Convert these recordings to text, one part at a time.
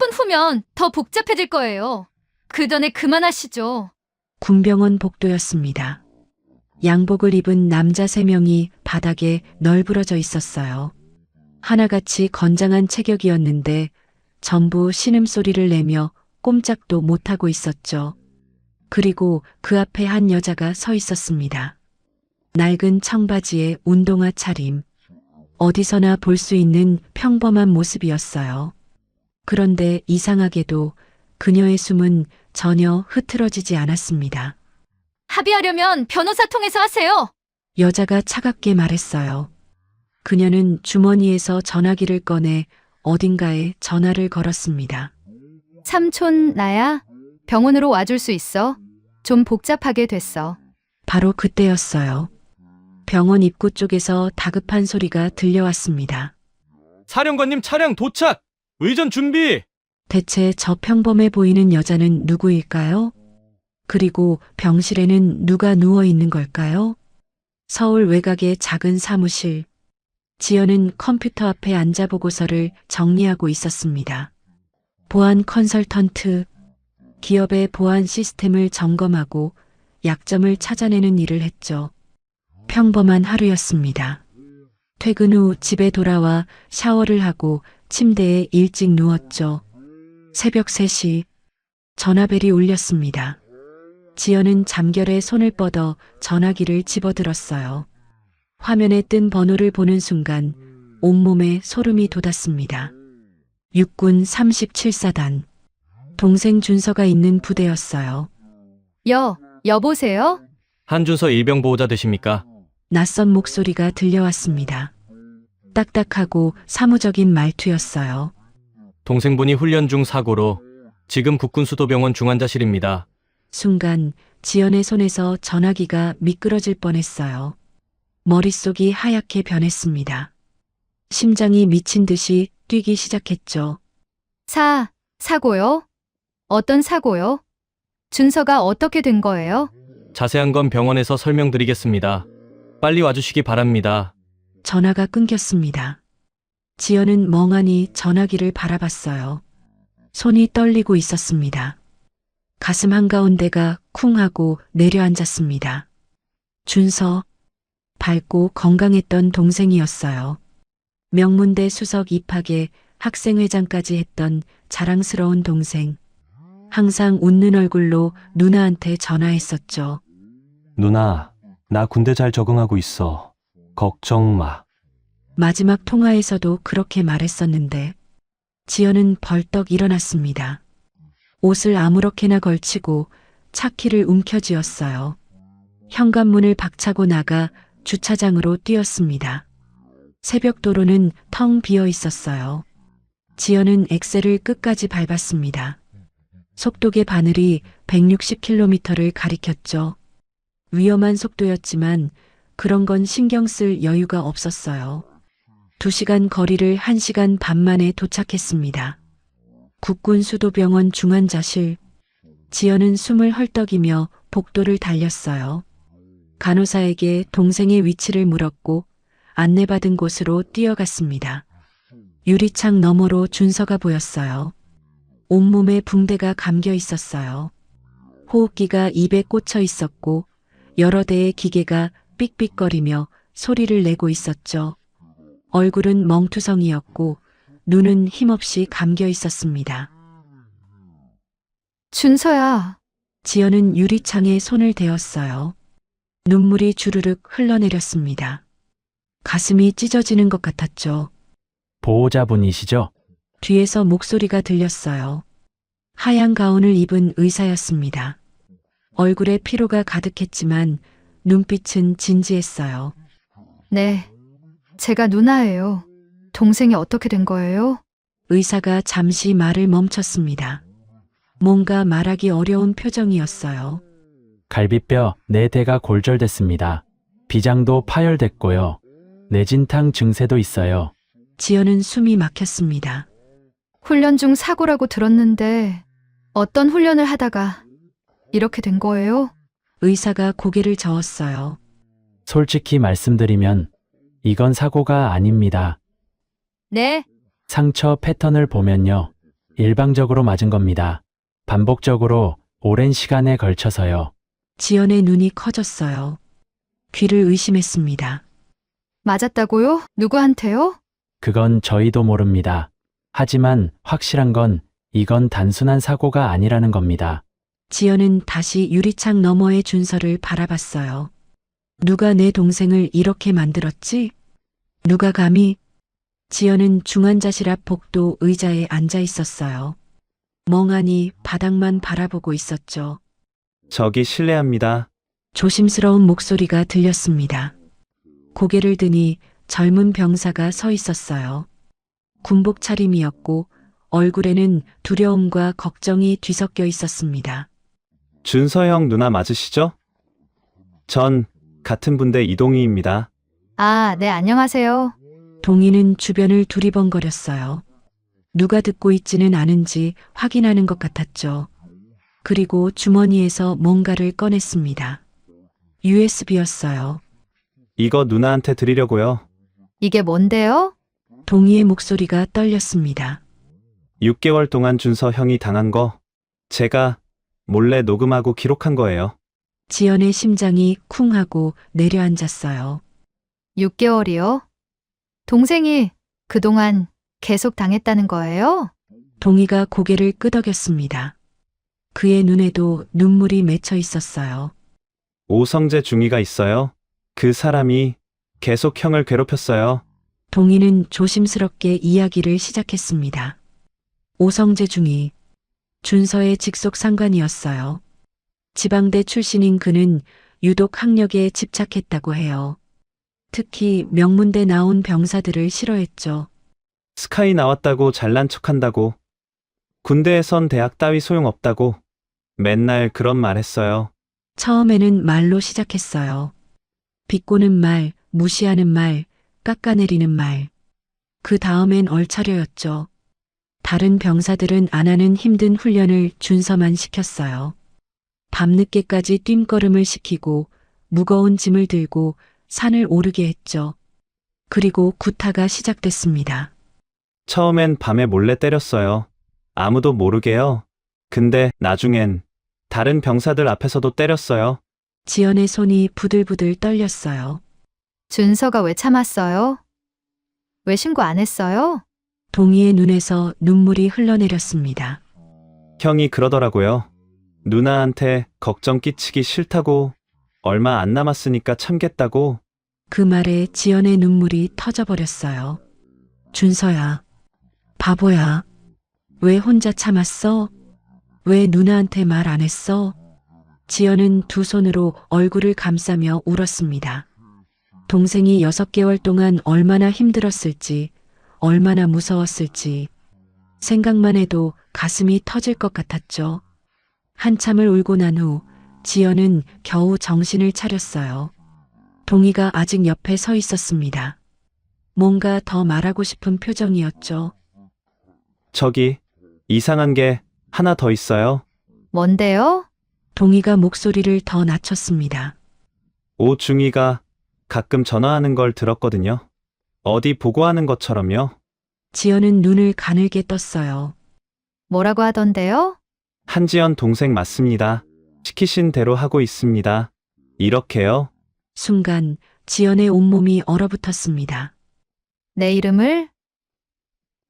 30분 후면 더 복잡해질 거예요. 그 전에 그만하시죠. 군병원 복도였습니다. 양복을 입은 남자 3명이 바닥에 널브러져 있었어요. 하나같이 건장한 체격이었는데 전부 신음소리를 내며 꼼짝도 못하고 있었죠. 그리고 그 앞에 한 여자가 서 있었습니다. 낡은 청바지에 운동화 차림. 어디서나 볼 수 있는 평범한 모습이었어요. 그런데 이상하게도 그녀의 숨은 전혀 흐트러지지 않았습니다. 합의하려면 변호사 통해서 하세요. 여자가 차갑게 말했어요. 그녀는 주머니에서 전화기를 꺼내 어딘가에 전화를 걸었습니다. 삼촌, 나야? 병원으로 와줄 수 있어? 좀 복잡하게 됐어. 바로 그때였어요. 병원 입구 쪽에서 다급한 소리가 들려왔습니다. 사령관님 차량 도착! 의전 준비! 대체 저 평범해 보이는 여자는 누구일까요? 그리고 병실에는 누가 누워 있는 걸까요? 서울 외곽의 작은 사무실. 지연은 컴퓨터 앞에 앉아 보고서를 정리하고 있었습니다. 보안 컨설턴트, 기업의 보안 시스템을 점검하고 약점을 찾아내는 일을 했죠. 평범한 하루였습니다. 퇴근 후 집에 돌아와 샤워를 하고 침대에 일찍 누웠죠. 새벽 3시 전화벨이 울렸습니다. 지연은 잠결에 손을 뻗어 전화기를 집어들었어요. 화면에 뜬 번호를 보는 순간 온몸에 소름이 돋았습니다. 육군 37사단. 동생 준서가 있는 부대였어요. 여보세요? 한준서 일병 보호자 되십니까? 낯선 목소리가 들려왔습니다. 딱딱하고 사무적인 말투였어요. 동생분이 훈련 중 사고로 지금 국군수도병원 중환자실입니다. 순간 지연의 손에서 전화기가 미끄러질 뻔했어요. 머릿속이 하얗게 변했습니다. 심장이 미친 듯이 뛰기 시작했죠. 사고요? 어떤 사고요? 준서가 어떻게 된 거예요? 자세한 건 병원에서 설명드리겠습니다. 빨리 와주시기 바랍니다. 전화가 끊겼습니다. 지연은 멍하니 전화기를 바라봤어요. 손이 떨리고 있었습니다. 가슴 한가운데가 쿵 하고 내려앉았습니다. 준서, 밝고 건강했던 동생이었어요. 명문대 수석 입학에 학생회장까지 했던 자랑스러운 동생. 항상 웃는 얼굴로 누나한테 전화했었죠. 누나, 나 군대 잘 적응하고 있어. 걱정 마. 마지막 통화에서도 그렇게 말했었는데 지연은 벌떡 일어났습니다. 옷을 아무렇게나 걸치고 차키를 움켜쥐었어요. 현관문을 박차고 나가 주차장으로 뛰었습니다. 새벽 도로는 텅 비어 있었어요. 지연은 엑셀을 끝까지 밟았습니다. 속도계 바늘이 160km를 가리켰죠. 위험한 속도였지만 그런 건 신경 쓸 여유가 없었어요. 2시간 거리를 1시간 반 만에 도착했습니다. 국군수도병원 중환자실. 지연은 숨을 헐떡이며 복도를 달렸어요. 간호사에게 동생의 위치를 물었고 안내받은 곳으로 뛰어갔습니다. 유리창 너머로 준서가 보였어요. 온몸에 붕대가 감겨 있었어요. 호흡기가 입에 꽂혀 있었고 여러 대의 기계가 삑삑거리며 소리를 내고 있었죠. 얼굴은 멍투성이었고 눈은 힘없이 감겨 있었습니다. 준서야. 지연은 유리창에 손을 대었어요. 눈물이 주르륵 흘러내렸습니다. 가슴이 찢어지는 것 같았죠. 보호자분이시죠? 뒤에서 목소리가 들렸어요. 하얀 가운을 입은 의사였습니다. 얼굴에 피로가 가득했지만 눈빛은 진지했어요. 네. 제가 누나예요. 동생이 어떻게 된 거예요? 의사가 잠시 말을 멈췄습니다. 뭔가 말하기 어려운 표정이었어요. 갈비뼈 4대가 골절됐습니다. 비장도 파열됐고요. 뇌진탕 증세도 있어요. 지연은 숨이 막혔습니다. 훈련 중 사고라고 들었는데 어떤 훈련을 하다가 이렇게 된 거예요? 의사가 고개를 저었어요. 솔직히 말씀드리면 이건 사고가 아닙니다. 네. 상처 패턴을 보면요. 일방적으로 맞은 겁니다. 반복적으로 오랜 시간에 걸쳐서요. 지연의 눈이 커졌어요. 귀를 의심했습니다. 맞았다고요? 누구한테요? 그건 저희도 모릅니다. 하지만 확실한 건 이건 단순한 사고가 아니라는 겁니다. 지연은 다시 유리창 너머의 준서를 바라봤어요. 누가 내 동생을 이렇게 만들었지? 누가 감히? 지연은 중환자실 앞 복도 의자에 앉아 있었어요. 멍하니 바닥만 바라보고 있었죠. 저기 실례합니다. 조심스러운 목소리가 들렸습니다. 고개를 드니 젊은 병사가 서 있었어요. 군복 차림이었고 얼굴에는 두려움과 걱정이 뒤섞여 있었습니다. 준서 형 누나 맞으시죠? 전 같은 분대 이동희입니다. 아, 네, 안녕하세요. 동희는 주변을 두리번거렸어요. 누가 듣고 있지는 않은지 확인하는 것 같았죠. 그리고 주머니에서 뭔가를 꺼냈습니다. USB였어요. 이거 누나한테 드리려고요. 이게 뭔데요? 동희의 목소리가 떨렸습니다. 6개월 동안 준서 형이 당한 거 제가 몰래 녹음하고 기록한 거예요. 지연의 심장이 쿵 하고 내려앉았어요. 6개월이요? 동생이 그동안 계속 당했다는 거예요? 동희가 고개를 끄덕였습니다. 그의 눈에도 눈물이 맺혀 있었어요. 오성재 중위가 있어요. 그 사람이 계속 형을 괴롭혔어요. 동희는 조심스럽게 이야기를 시작했습니다. 오성재 중위, 준서의 직속 상관이었어요. 지방대 출신인 그는 유독 학력에 집착했다고 해요. 특히 명문대 나온 병사들을 싫어했죠. 스카이 나왔다고 잘난 척한다고. 군대에선 대학 따위 소용없다고. 맨날 그런 말 했어요. 처음에는 말로 시작했어요. 비꼬는 말, 무시하는 말, 깎아내리는 말. 그 다음엔 얼차려였죠. 다른 병사들은 안 하는 힘든 훈련을 준서만 시켰어요. 밤늦게까지 뜀걸음을 시키고 무거운 짐을 들고 산을 오르게 했죠. 그리고 구타가 시작됐습니다. 처음엔 밤에 몰래 때렸어요. 아무도 모르게요. 근데 나중엔 다른 병사들 앞에서도 때렸어요. 지연의 손이 부들부들 떨렸어요. 준서가 왜 참았어요? 왜 신고 안 했어요? 동희의 눈에서 눈물이 흘러내렸습니다. 형이 그러더라고요. 누나한테 걱정 끼치기 싫다고. 얼마 안 남았으니까 참겠다고. 그 말에 지연의 눈물이 터져버렸어요. 준서야, 바보야. 왜 혼자 참았어? 왜 누나한테 말 안 했어? 지연은 두 손으로 얼굴을 감싸며 울었습니다. 동생이 6개월 동안 얼마나 힘들었을지, 얼마나 무서웠을지 생각만 해도 가슴이 터질 것 같았죠. 한참을 울고 난 후 지연은 겨우 정신을 차렸어요. 동희가 아직 옆에 서 있었습니다. 뭔가 더 말하고 싶은 표정이었죠. 저기 이상한 게 하나 더 있어요. 뭔데요? 동희가 목소리를 더 낮췄습니다. 오중이가 가끔 전화하는 걸 들었거든요. 어디 보고하는 것처럼요. 지연은 눈을 가늘게 떴어요. 뭐라고 하던데요? 한지연 동생 맞습니다. 시키신 대로 하고 있습니다. 이렇게요. 순간 지연의 온몸이 얼어붙었습니다. 내 이름을?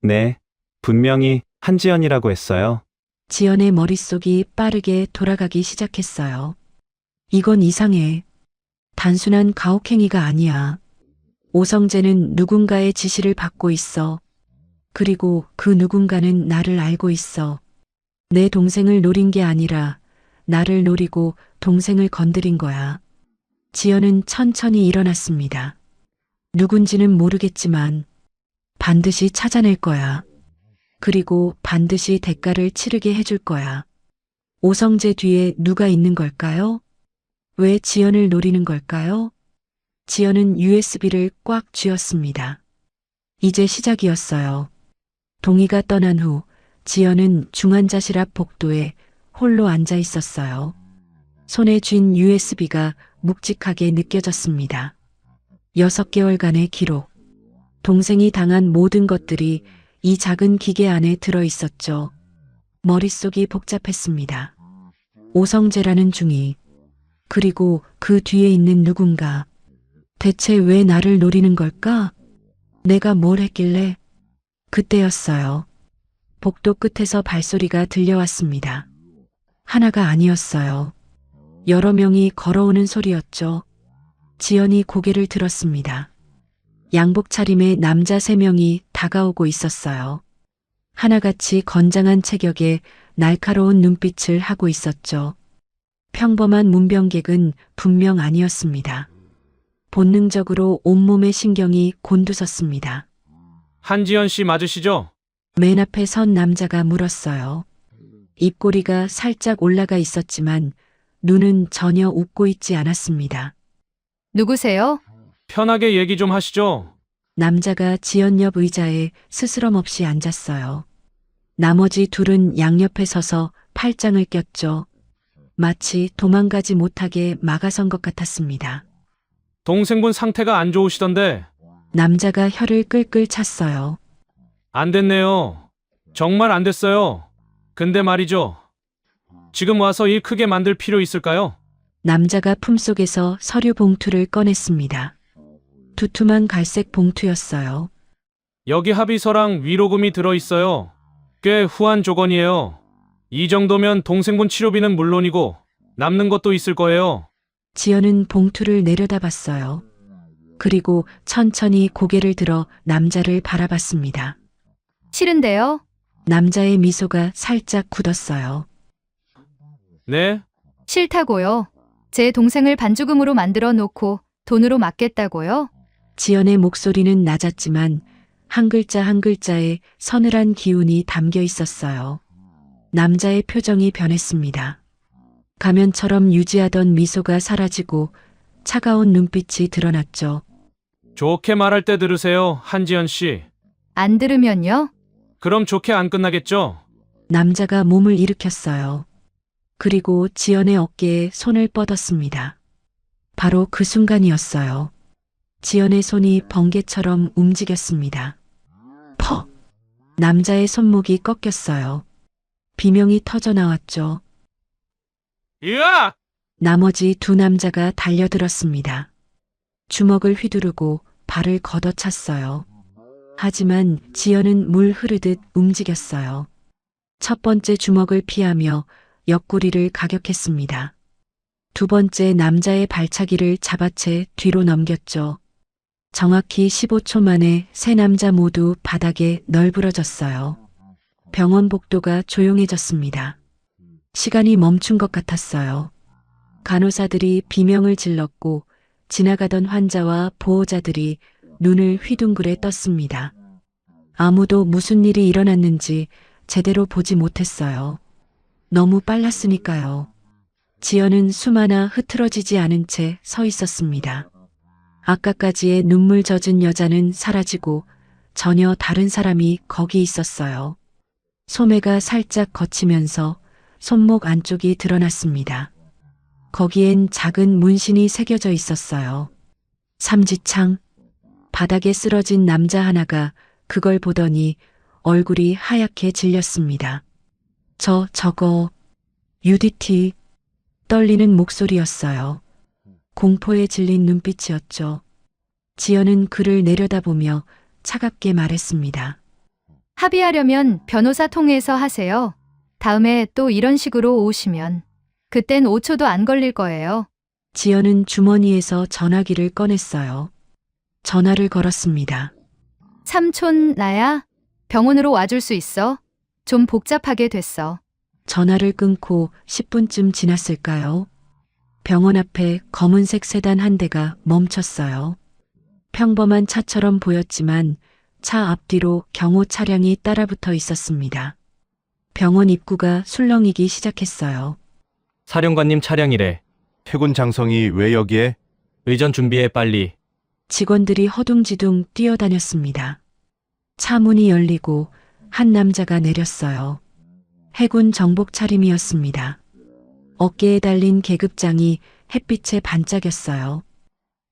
네, 분명히 한지연이라고 했어요. 지연의 머릿속이 빠르게 돌아가기 시작했어요. 이건 이상해. 단순한 가혹행위가 아니야. 오성재는 누군가의 지시를 받고 있어. 그리고 그 누군가는 나를 알고 있어. 내 동생을 노린 게 아니라 나를 노리고 동생을 건드린 거야. 지연은 천천히 일어났습니다. 누군지는 모르겠지만 반드시 찾아낼 거야. 그리고 반드시 대가를 치르게 해줄 거야. 오성재 뒤에 누가 있는 걸까요? 왜 지연을 노리는 걸까요? 지연은 USB를 꽉 쥐었습니다. 이제 시작이었어요. 동희가 떠난 후 지연은 중환자실 앞 복도에 홀로 앉아 있었어요. 손에 쥔 USB가 묵직하게 느껴졌습니다. 6개월간의 기록. 동생이 당한 모든 것들이 이 작은 기계 안에 들어 있었죠. 머릿속이 복잡했습니다. 오성재라는 중이, 그리고 그 뒤에 있는 누군가. 대체 왜 나를 노리는 걸까? 내가 뭘 했길래? 그때였어요. 복도 끝에서 발소리가 들려왔습니다. 하나가 아니었어요. 여러 명이 걸어오는 소리였죠. 지연이 고개를 들었습니다. 양복 차림의 남자 3명이 다가오고 있었어요. 하나같이 건장한 체격에 날카로운 눈빛을 하고 있었죠. 평범한 문병객은 분명 아니었습니다. 본능적으로 온몸의 신경이 곤두섰습니다. 한지연 씨 맞으시죠? 맨 앞에 선 남자가 물었어요. 입꼬리가 살짝 올라가 있었지만 눈은 전혀 웃고 있지 않았습니다. 누구세요? 편하게 얘기 좀 하시죠. 남자가 지연 옆 의자에 스스럼 없이 앉았어요. 나머지 둘은 양옆에 서서 팔짱을 꼈죠. 마치 도망가지 못하게 막아선 것 같았습니다. 동생분 상태가 안 좋으시던데 남자가 혀를 끌끌 찼어요. 안 됐네요. 정말 안 됐어요. 근데 말이죠. 지금 와서 일 크게 만들 필요 있을까요? 남자가 품속에서 서류 봉투를 꺼냈습니다. 두툼한 갈색 봉투였어요. 여기 합의서랑 위로금이 들어있어요. 꽤 후한 조건이에요. 이 정도면 동생분 치료비는 물론이고 남는 것도 있을 거예요. 지연은 봉투를 내려다봤어요. 그리고 천천히 고개를 들어 남자를 바라봤습니다. 싫은데요? 남자의 미소가 살짝 굳었어요. 네? 싫다고요. 제 동생을 반죽음으로 만들어 놓고 돈으로 맡겠다고요? 지연의 목소리는 낮았지만 한 글자 한 글자에 서늘한 기운이 담겨 있었어요. 남자의 표정이 변했습니다. 가면처럼 유지하던 미소가 사라지고 차가운 눈빛이 드러났죠. 좋게 말할 때 들으세요, 한지연 씨. 안 들으면요? 그럼 좋게 안 끝나겠죠? 남자가 몸을 일으켰어요. 그리고 지연의 어깨에 손을 뻗었습니다. 바로 그 순간이었어요. 지연의 손이 번개처럼 움직였습니다. 퍽! 남자의 손목이 꺾였어요. 비명이 터져 나왔죠. 으악! 나머지 두 남자가 달려들었습니다. 주먹을 휘두르고 발을 걷어찼어요. 하지만 지연은 물 흐르듯 움직였어요. 첫 번째 주먹을 피하며 옆구리를 가격했습니다. 두 번째 남자의 발차기를 잡아채 뒤로 넘겼죠. 정확히 15초 만에 세 남자 모두 바닥에 널브러졌어요. 병원 복도가 조용해졌습니다. 시간이 멈춘 것 같았어요. 간호사들이 비명을 질렀고 지나가던 환자와 보호자들이 눈을 휘둥그레 떴습니다. 아무도 무슨 일이 일어났는지 제대로 보지 못했어요. 너무 빨랐으니까요. 지연은 숨 하나 흐트러지지 않은 채 서 있었습니다. 아까까지의 눈물 젖은 여자는 사라지고 전혀 다른 사람이 거기 있었어요. 소매가 살짝 걷히면서 손목 안쪽이 드러났습니다. 거기엔 작은 문신이 새겨져 있었어요. 삼지창. 바닥에 쓰러진 남자 하나가 그걸 보더니 얼굴이 하얗게 질렸습니다. 저거, UDT. 떨리는 목소리였어요. 공포에 질린 눈빛이었죠. 지연은 그를 내려다보며 차갑게 말했습니다. 합의하려면 변호사 통해서 하세요. 다음에 또 이런 식으로 오시면 그땐 5초도 안 걸릴 거예요. 지연은 주머니에서 전화기를 꺼냈어요. 전화를 걸었습니다. 삼촌 나야? 병원으로 와줄 수 있어? 좀 복잡하게 됐어. 전화를 끊고 10분쯤 지났을까요? 병원 앞에 검은색 세단 한 대가 멈췄어요. 평범한 차처럼 보였지만 차 앞뒤로 경호 차량이 따라붙어 있었습니다. 병원 입구가 술렁이기 시작했어요. 사령관님 차량이래. 해군 장성이 왜 여기에? 의전 준비해 빨리. 직원들이 허둥지둥 뛰어다녔습니다. 차 문이 열리고 한 남자가 내렸어요. 해군 정복 차림이었습니다. 어깨에 달린 계급장이 햇빛에 반짝였어요.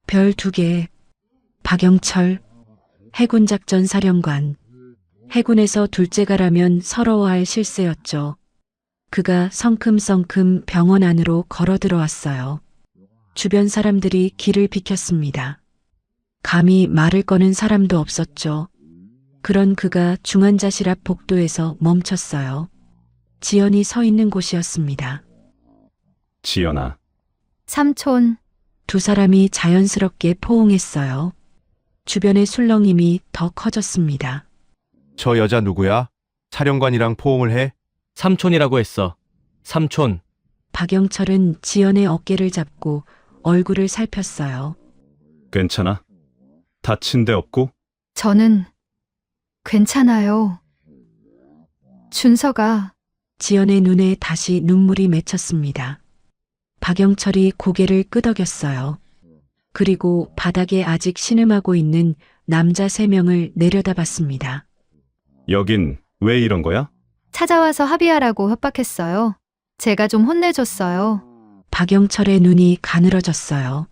별 2개. 박영철, 해군작전 사령관. 해군에서 둘째가라면 서러워할 실세였죠. 그가 성큼성큼 병원 안으로 걸어 들어왔어요. 주변 사람들이 길을 비켰습니다. 감히 말을 거는 사람도 없었죠. 그런 그가 중환자실 앞 복도에서 멈췄어요. 지연이 서 있는 곳이었습니다. 지연아, 삼촌, 두 사람이 자연스럽게 포옹했어요. 주변의 술렁임이 더 커졌습니다. 저 여자 누구야? 사령관이랑 포옹을 해? 삼촌이라고 했어. 삼촌. 박영철은 지연의 어깨를 잡고 얼굴을 살폈어요. 괜찮아? 다친 데 없고? 저는 괜찮아요. 준서가 지연의 눈에 다시 눈물이 맺혔습니다. 박영철이 고개를 끄덕였어요. 그리고 바닥에 아직 신음하고 있는 남자 3명을 내려다봤습니다. 여긴 왜 이런 거야? 찾아와서 합의하라고 협박했어요. 제가 좀 혼내줬어요. 박영철의 눈이 가늘어졌어요.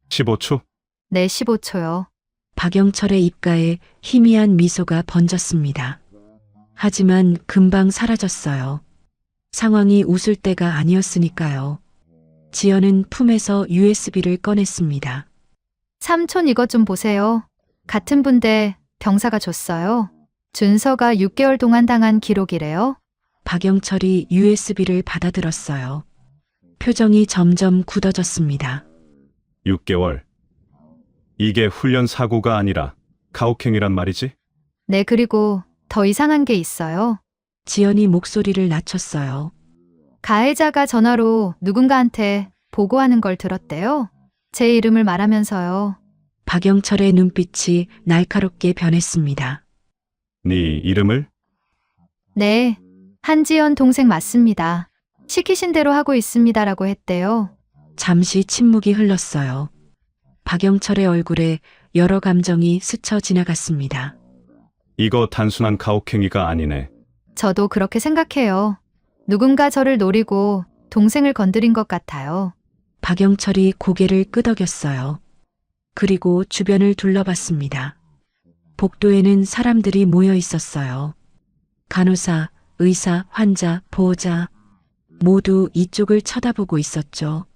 15초? 네, 15초요. 박영철의 입가에 희미한 미소가 번졌습니다. 하지만 금방 사라졌어요. 상황이 웃을 때가 아니었으니까요. 지연은 품에서 USB를 꺼냈습니다. 삼촌 이것 좀 보세요. 같은 분데 병사가 줬어요. 준서가 6개월 동안 당한 기록이래요. 박영철이 USB를 받아들었어요. 표정이 점점 굳어졌습니다. 6개월. 이게 훈련 사고가 아니라 가혹행위란 말이지? 네, 그리고 더 이상한 게 있어요. 지연이 목소리를 낮췄어요. 가해자가 전화로 누군가한테 보고하는 걸 들었대요. 제 이름을 말하면서요. 박영철의 눈빛이 날카롭게 변했습니다. 네 이름을? 네, 한지연 동생 맞습니다. 시키신 대로 하고 있습니다라고 했대요. 잠시 침묵이 흘렀어요. 박영철의 얼굴에 여러 감정이 스쳐 지나갔습니다. 이거 단순한 가혹행위가 아니네. 저도 그렇게 생각해요. 누군가 저를 노리고 동생을 건드린 것 같아요. 박영철이 고개를 끄덕였어요. 그리고 주변을 둘러봤습니다. 복도에는 사람들이 모여 있었어요. 간호사, 의사, 환자, 보호자 모두 이쪽을 쳐다보고 있었죠.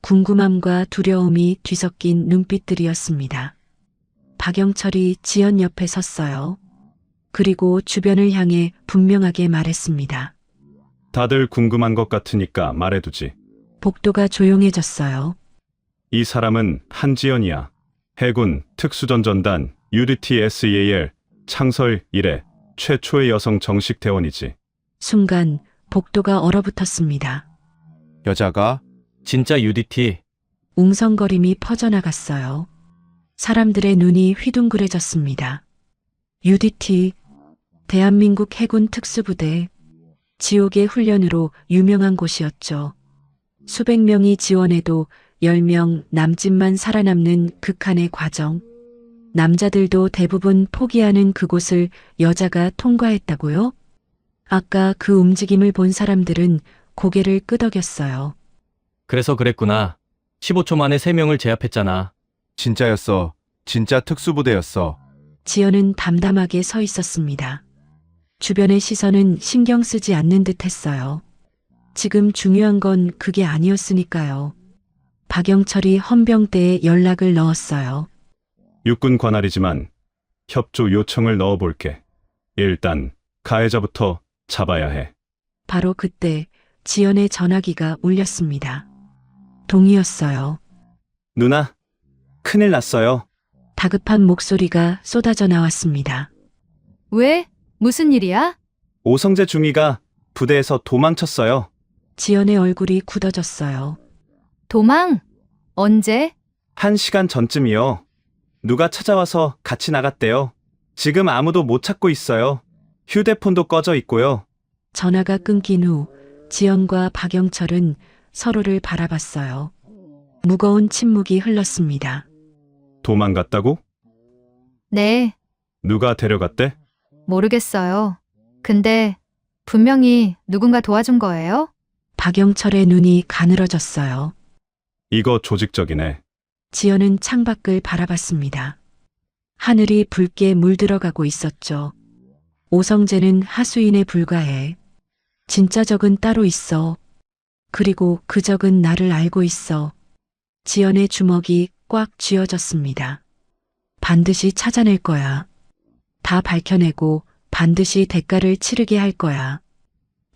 궁금함과 두려움이 뒤섞인 눈빛들이었습니다. 박영철이 지연 옆에 섰어요. 그리고 주변을 향해 분명하게 말했습니다. 다들 궁금한 것 같으니까 말해두지. 복도가 조용해졌어요. 이 사람은 한지연이야. 해군 특수전전단 UDT-SEAL 창설 이래 최초의 여성 정식 대원이지. 순간 복도가 얼어붙었습니다. 여자가? 진짜 UDT. 웅성거림이 퍼져나갔어요. 사람들의 눈이 휘둥그레졌습니다. UDT, 대한민국 해군 특수부대, 지옥의 훈련으로 유명한 곳이었죠. 수백 명이 지원해도 10명 남짓만 살아남는 극한의 과정. 남자들도 대부분 포기하는 그곳을 여자가 통과했다고요? 아까 그 움직임을 본 사람들은 고개를 끄덕였어요. 그래서 그랬구나. 15초 만에 3명을 제압했잖아. 진짜였어. 진짜 특수부대였어. 지연은 담담하게 서 있었습니다. 주변의 시선은 신경 쓰지 않는 듯 했어요. 지금 중요한 건 그게 아니었으니까요. 박영철이 헌병대에 연락을 넣었어요. 육군 관할이지만 협조 요청을 넣어볼게. 일단 가해자부터 잡아야 해. 바로 그때 지연의 전화기가 울렸습니다. 동이었어요. 누나, 큰일 났어요. 다급한 목소리가 쏟아져 나왔습니다. 왜? 무슨 일이야? 오성재 중위가 부대에서 도망쳤어요. 지연의 얼굴이 굳어졌어요. 도망? 언제? 1시간 전쯤이요. 누가 찾아와서 같이 나갔대요. 지금 아무도 못 찾고 있어요. 휴대폰도 꺼져 있고요. 전화가 끊긴 후 지연과 박영철은 서로를 바라봤어요. 무거운 침묵이 흘렀습니다. 도망갔다고? 네, 누가 데려갔대? 모르겠어요. 근데 분명히 누군가 도와준 거예요? 박영철의 눈이 가늘어졌어요. 이거 조직적이네. 지연은 창밖을 바라봤습니다. 하늘이 붉게 물들어가고 있었죠. 오성재는 하수인에 불과해. 진짜 적은 따로 있어. 그리고 그 적은 나를 알고 있어. 지연의 주먹이 꽉 쥐어졌습니다. 반드시 찾아낼 거야. 다 밝혀내고 반드시 대가를 치르게 할 거야.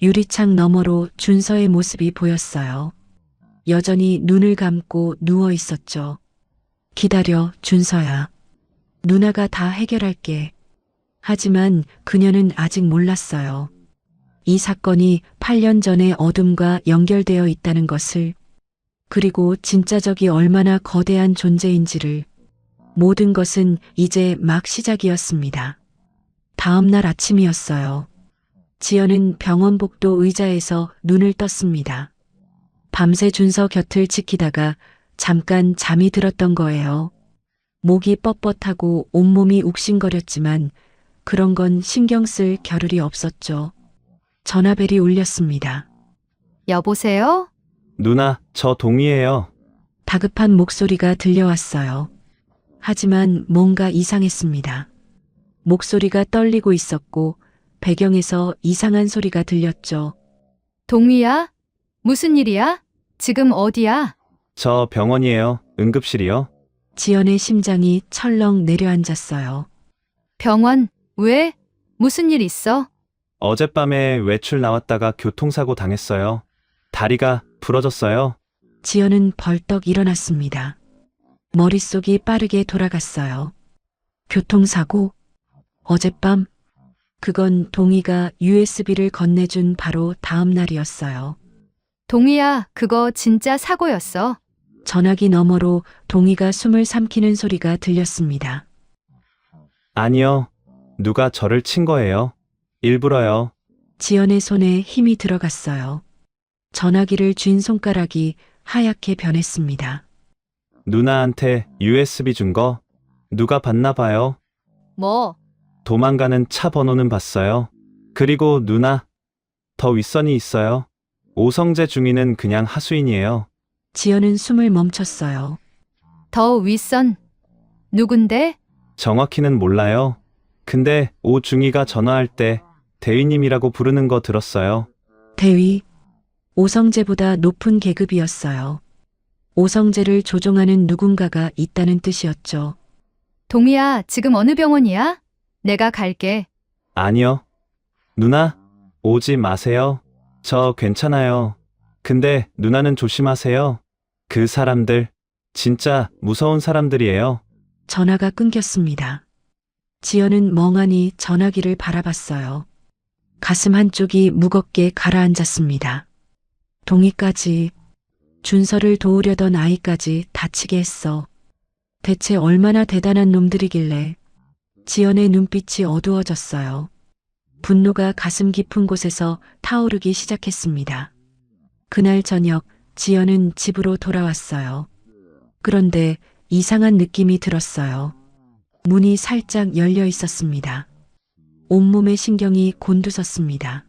유리창 너머로 준서의 모습이 보였어요. 여전히 눈을 감고 누워 있었죠. 기다려, 준서야. 누나가 다 해결할게. 하지만 그녀는 아직 몰랐어요. 이 사건이 8년 전의 어둠과 연결되어 있다는 것을, 그리고 진짜 적이 얼마나 거대한 존재인지를. 모든 것은 이제 막 시작이었습니다. 다음 날 아침이었어요. 지연은 병원 복도 의자에서 눈을 떴습니다. 밤새 준서 곁을 지키다가 잠깐 잠이 들었던 거예요. 목이 뻣뻣하고 온몸이 욱신거렸지만 그런 건 신경 쓸 겨를이 없었죠. 전화벨이 울렸습니다. 여보세요? 누나, 저 동희예요. 다급한 목소리가 들려왔어요. 하지만 뭔가 이상했습니다. 목소리가 떨리고 있었고 배경에서 이상한 소리가 들렸죠. 동희야? 무슨 일이야? 지금 어디야? 저 병원이에요. 응급실이요. 지연의 심장이 철렁 내려앉았어요. 병원? 왜? 무슨 일 있어? 어젯밤에 외출 나왔다가 교통사고 당했어요. 다리가 부러졌어요. 지연은 벌떡 일어났습니다. 머릿속이 빠르게 돌아갔어요. 교통사고? 어젯밤? 그건 동희가 USB를 건네준 바로 다음 날이었어요. 동희야, 그거 진짜 사고였어. 전화기 너머로 동희가 숨을 삼키는 소리가 들렸습니다. 아니요. 누가 저를 친 거예요. 일부러요. 지연의 손에 힘이 들어갔어요. 전화기를 쥔 손가락이 하얗게 변했습니다. 누나한테 USB 준 거 누가 봤나 봐요. 뭐? 도망가는 차 번호는 봤어요. 그리고 누나, 더 윗선이 있어요. 오성재 중위는 그냥 하수인이에요. 지연은 숨을 멈췄어요. 더 윗선. 누군데? 정확히는 몰라요. 근데 오중위가 전화할 때 대위님이라고 부르는 거 들었어요. 대위. 오성재보다 높은 계급이었어요. 오성재를 조종하는 누군가가 있다는 뜻이었죠. 동희야, 지금 어느 병원이야? 내가 갈게. 아니요. 누나, 오지 마세요. 저 괜찮아요. 근데 누나는 조심하세요. 그 사람들, 진짜 무서운 사람들이에요. 전화가 끊겼습니다. 지연은 멍하니 전화기를 바라봤어요. 가슴 한쪽이 무겁게 가라앉았습니다. 동희까지, 준서를 도우려던 아이까지 다치게 했어. 대체 얼마나 대단한 놈들이길래. 지연의 눈빛이 어두워졌어요. 분노가 가슴 깊은 곳에서 타오르기 시작했습니다. 그날 저녁 지연은 집으로 돌아왔어요. 그런데 이상한 느낌이 들었어요. 문이 살짝 열려 있었습니다. 온몸의 신경이 곤두섰습니다.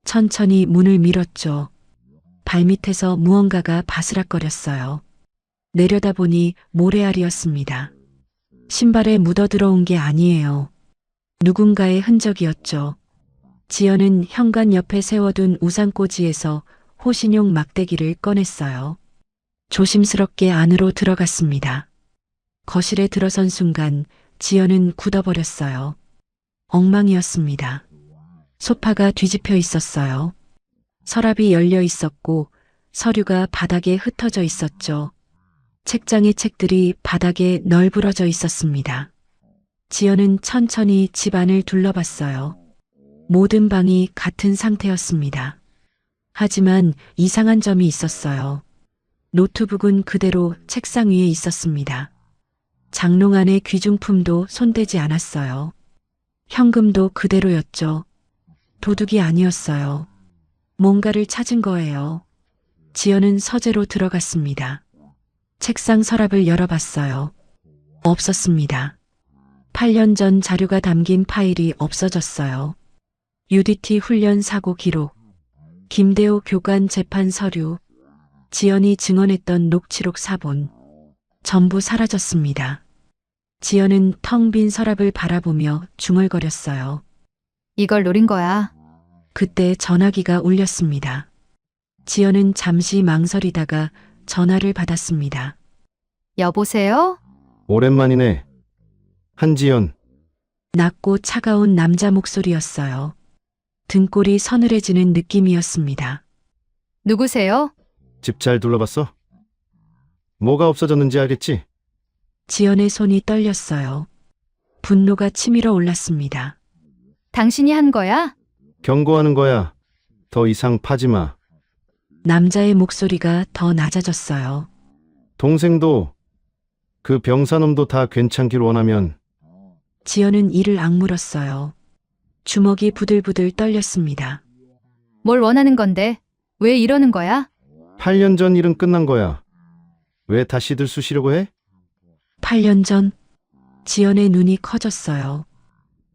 천천히 문을 밀었죠. 발밑에서 무언가가 바스락거렸어요. 내려다보니 모래알이었습니다. 신발에 묻어들어온 게 아니에요. 누군가의 흔적이었죠. 지연은 현관 옆에 세워둔 우산꽂이에서 호신용 막대기를 꺼냈어요. 조심스럽게 안으로 들어갔습니다. 거실에 들어선 순간 지연은 굳어버렸어요. 엉망이었습니다. 소파가 뒤집혀 있었어요. 서랍이 열려 있었고 서류가 바닥에 흩어져 있었죠. 책장의 책들이 바닥에 널브러져 있었습니다. 지연은 천천히 집안을 둘러봤어요. 모든 방이 같은 상태였습니다. 하지만 이상한 점이 있었어요. 노트북은 그대로 책상 위에 있었습니다. 장롱 안의 귀중품도 손대지 않았어요. 현금도 그대로였죠. 도둑이 아니었어요. 뭔가를 찾은 거예요. 지연은 서재로 들어갔습니다. 책상 서랍을 열어봤어요. 없었습니다. 8년 전 자료가 담긴 파일이 없어졌어요. UDT 훈련 사고 기록, 김대호 교관 재판 서류, 지연이 증언했던 녹취록 사본, 전부 사라졌습니다. 지연은 텅 빈 서랍을 바라보며 중얼거렸어요. 이걸 노린 거야. 그때 전화기가 울렸습니다. 지연은 잠시 망설이다가 전화를 받았습니다. 여보세요? 오랜만이네. 한지연, 낮고 차가운 남자 목소리였어요. 등골이 서늘해지는 느낌이었습니다. 누구세요? 집 잘 둘러봤어? 뭐가 없어졌는지 알겠지? 지연의 손이 떨렸어요. 분노가 치밀어 올랐습니다. 당신이 한 거야? 경고하는 거야. 더 이상 파지 마. 남자의 목소리가 더 낮아졌어요. 동생도 그 병사놈도 다 괜찮길 원하면 지연은 이를 악물었어요. 주먹이 부들부들 떨렸습니다. 뭘 원하는 건데? 왜 이러는 거야? 8년 전 일은 끝난 거야. 왜 다시들 쑤시려고 해? 8년 전 지연의 눈이 커졌어요.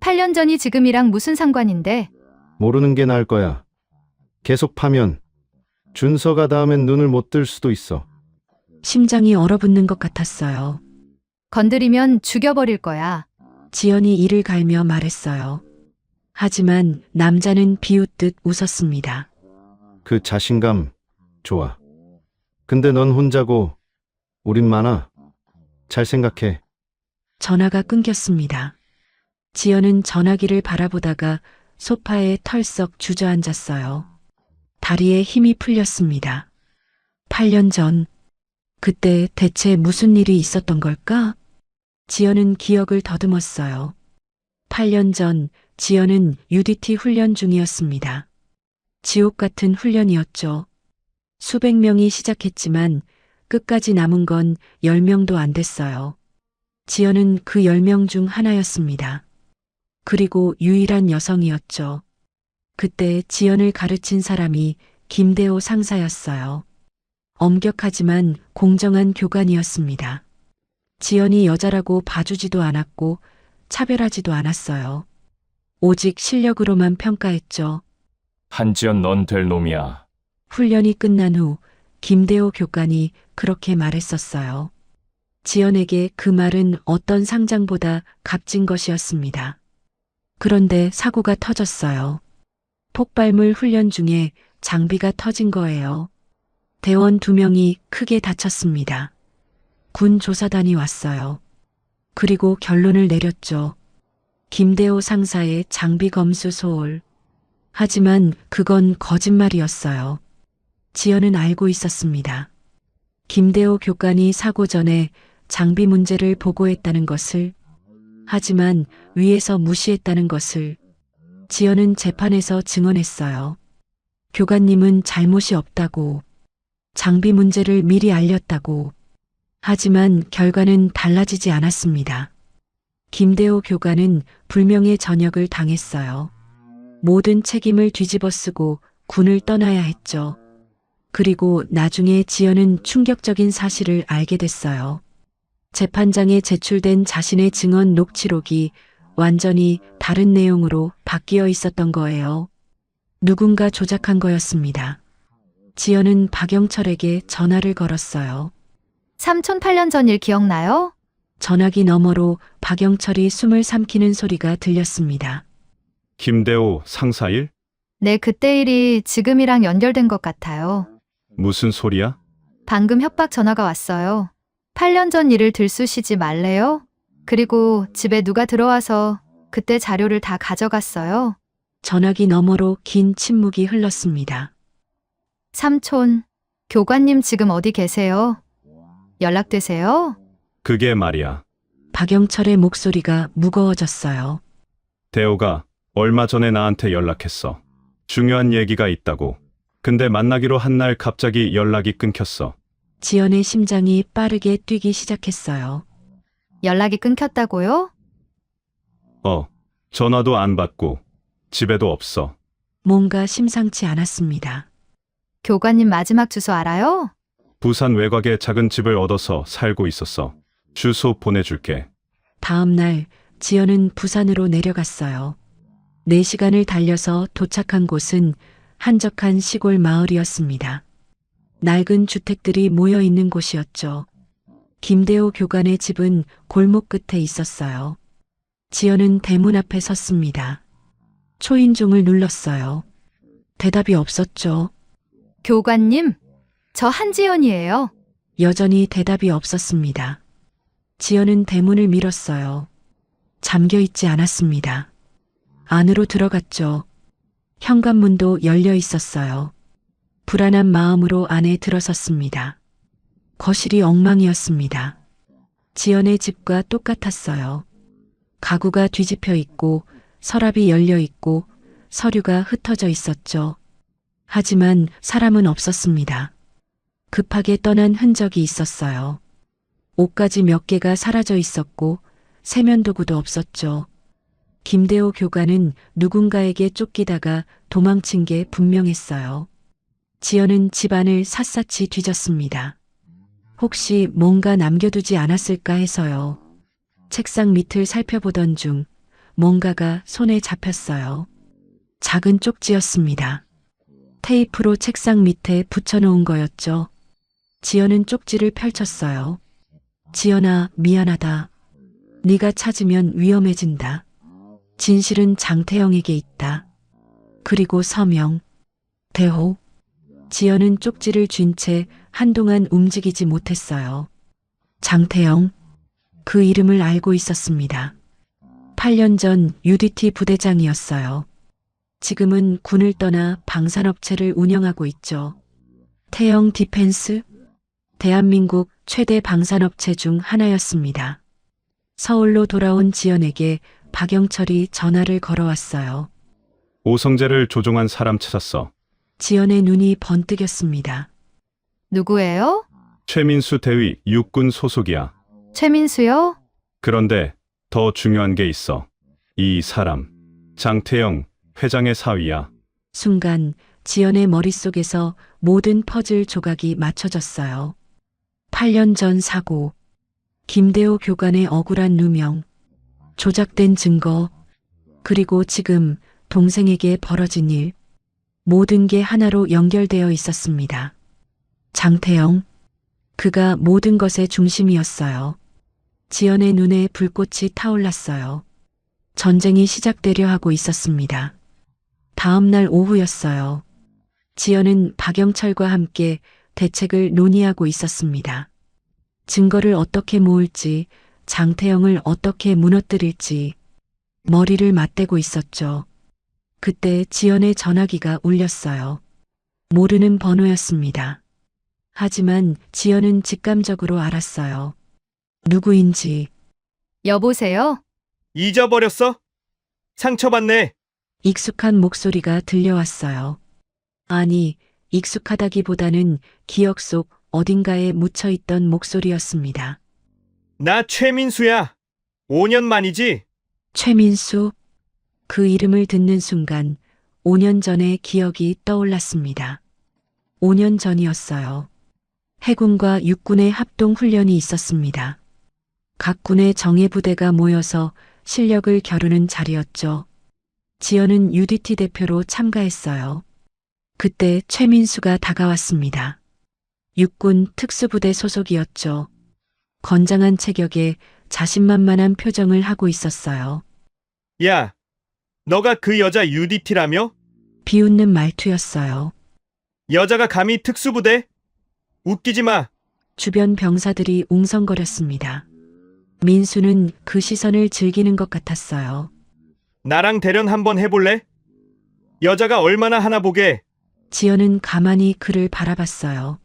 8년 전이 지금이랑 무슨 상관인데? 모르는 게 나을 거야. 계속 파면 준서가 다음엔 눈을 못 뜰 수도 있어. 심장이 얼어붙는 것 같았어요. 건드리면 죽여버릴 거야. 지연이 이를 갈며 말했어요. 하지만 남자는 비웃듯 웃었습니다. 그 자신감 좋아. 근데 넌 혼자고 우린 많아. 잘 생각해. 전화가 끊겼습니다. 지연은 전화기를 바라보다가 소파에 털썩 주저앉았어요. 다리에 힘이 풀렸습니다. 8년 전, 그때 대체 무슨 일이 있었던 걸까? 지연은 기억을 더듬었어요. 8년 전, 지연은 UDT 훈련 중이었습니다. 지옥 같은 훈련이었죠. 수백 명이 시작했지만 끝까지 남은 건 10명도 안 됐어요. 지연은 그 10명 중 하나였습니다. 그리고 유일한 여성이었죠. 그때 지연을 가르친 사람이 김대호 상사였어요. 엄격하지만 공정한 교관이었습니다. 지연이 여자라고 봐주지도 않았고 차별하지도 않았어요. 오직 실력으로만 평가했죠. 한지연 넌 될 놈이야. 훈련이 끝난 후 김대호 교관이 그렇게 말했었어요. 지연에게 그 말은 어떤 상장보다 값진 것이었습니다. 그런데 사고가 터졌어요. 폭발물 훈련 중에 장비가 터진 거예요. 대원 2명이 크게 다쳤습니다. 군 조사단이 왔어요. 그리고 결론을 내렸죠. 김대호 상사의 장비 검수 소홀. 하지만 그건 거짓말이었어요. 지연은 알고 있었습니다. 김대호 교관이 사고 전에 장비 문제를 보고했다는 것을, 하지만 위에서 무시했다는 것을 지연은 재판에서 증언했어요. 교관님은 잘못이 없다고, 장비 문제를 미리 알렸다고. 하지만 결과는 달라지지 않았습니다. 김대호 교관은 불명예 전역을 당했어요. 모든 책임을 뒤집어쓰고 군을 떠나야 했죠. 그리고 나중에 지연은 충격적인 사실을 알게 됐어요. 재판장에 제출된 자신의 증언 녹취록이 완전히 다른 내용으로 바뀌어 있었던 거예요. 누군가 조작한 거였습니다. 지연은 박영철에게 전화를 걸었어요. 삼촌 8년 전 일 기억나요? 전화기 너머로 박영철이 숨을 삼키는 소리가 들렸습니다. 김대호 상사일? 네, 그때 일이 지금이랑 연결된 것 같아요. 무슨 소리야? 방금 협박 전화가 왔어요. 8년 전 일을 들쑤시지 말래요? 그리고 집에 누가 들어와서 그때 자료를 다 가져갔어요. 전화기 너머로 긴 침묵이 흘렀습니다. 삼촌, 교관님 지금 어디 계세요? 연락되세요? 그게 말이야. 박영철의 목소리가 무거워졌어요. 대호가 얼마 전에 나한테 연락했어. 중요한 얘기가 있다고. 근데 만나기로 한 날 갑자기 연락이 끊겼어. 지연의 심장이 빠르게 뛰기 시작했어요. 연락이 끊겼다고요? 전화도 안 받고 집에도 없어. 뭔가 심상치 않았습니다. 교관님 마지막 주소 알아요? 부산 외곽에 작은 집을 얻어서 살고 있었어. 주소 보내줄게. 다음 날 지연은 부산으로 내려갔어요. 4시간을 달려서 도착한 곳은 한적한 시골 마을이었습니다. 낡은 주택들이 모여 있는 곳이었죠. 김대호 교관의 집은 골목 끝에 있었어요. 지연은 대문 앞에 섰습니다. 초인종을 눌렀어요. 대답이 없었죠. 교관님, 저 한지연이에요. 여전히 대답이 없었습니다. 지연은 대문을 밀었어요. 잠겨 있지 않았습니다. 안으로 들어갔죠. 현관문도 열려 있었어요. 불안한 마음으로 안에 들어섰습니다. 거실이 엉망이었습니다. 지연의 집과 똑같았어요. 가구가 뒤집혀 있고 서랍이 열려 있고 서류가 흩어져 있었죠. 하지만 사람은 없었습니다. 급하게 떠난 흔적이 있었어요. 옷가지 몇 개가 사라져 있었고 세면도구도 없었죠. 김대호 교관은 누군가에게 쫓기다가 도망친 게 분명했어요. 지연은 집안을 샅샅이 뒤졌습니다. 혹시 뭔가 남겨두지 않았을까 해서요. 책상 밑을 살펴보던 중 뭔가가 손에 잡혔어요. 작은 쪽지였습니다. 테이프로 책상 밑에 붙여놓은 거였죠. 지연은 쪽지를 펼쳤어요. 지연아, 미안하다. 네가 찾으면 위험해진다. 진실은 장태영에게 있다. 그리고 서명, 대호. 지연은 쪽지를 쥔 채 한동안 움직이지 못했어요. 장태영, 그 이름을 알고 있었습니다. 8년 전 UDT 부대장이었어요. 지금은 군을 떠나 방산업체를 운영하고 있죠. 태영 디펜스? 대한민국 최대 방산업체 중 하나였습니다. 서울로 돌아온 지연에게 박영철이 전화를 걸어왔어요. 오성재를 조종한 사람 찾았어. 지연의 눈이 번뜩였습니다. 누구예요? 최민수 대위 육군 소속이야. 최민수요? 그런데 더 중요한 게 있어. 이 사람, 장태영 회장의 사위야. 순간 지연의 머릿속에서 모든 퍼즐 조각이 맞춰졌어요. 8년 전 사고, 김대호 교관의 억울한 누명, 조작된 증거, 그리고 지금 동생에게 벌어진 일, 모든 게 하나로 연결되어 있었습니다. 장태영, 그가 모든 것의 중심이었어요. 지연의 눈에 불꽃이 타올랐어요. 전쟁이 시작되려 하고 있었습니다. 다음 날 오후였어요. 지연은 박영철과 함께 대책을 논의하고 있었습니다. 증거를 어떻게 모을지, 장태영을 어떻게 무너뜨릴지 머리를 맞대고 있었죠. 그때 지연의 전화기가 울렸어요. 모르는 번호였습니다. 하지만 지연은 직감적으로 알았어요. 누구인지. 여보세요? 잊어버렸어? 상처받네. 익숙한 목소리가 들려왔어요. 아니, 익숙하다기보다는 기억 속 어딘가에 묻혀있던 목소리였습니다. 나 최민수야. 5년 만이지? 최민수. 그 이름을 듣는 순간 5년 전의 기억이 떠올랐습니다. 5년 전이었어요. 해군과 육군의 합동 훈련이 있었습니다. 각 군의 정예부대가 모여서 실력을 겨루는 자리였죠. 지연은 UDT 대표로 참가했어요. 그때 최민수가 다가왔습니다. 육군 특수부대 소속이었죠. 건장한 체격에 자신만만한 표정을 하고 있었어요. 야, 너가 그 여자 UDT라며? 비웃는 말투였어요. 여자가 감히 특수부대? 웃기지 마. 주변 병사들이 웅성거렸습니다. 민수는 그 시선을 즐기는 것 같았어요. 나랑 대련 한번 해볼래? 여자가 얼마나 하나 보게. 지연은 가만히 그를 바라봤어요.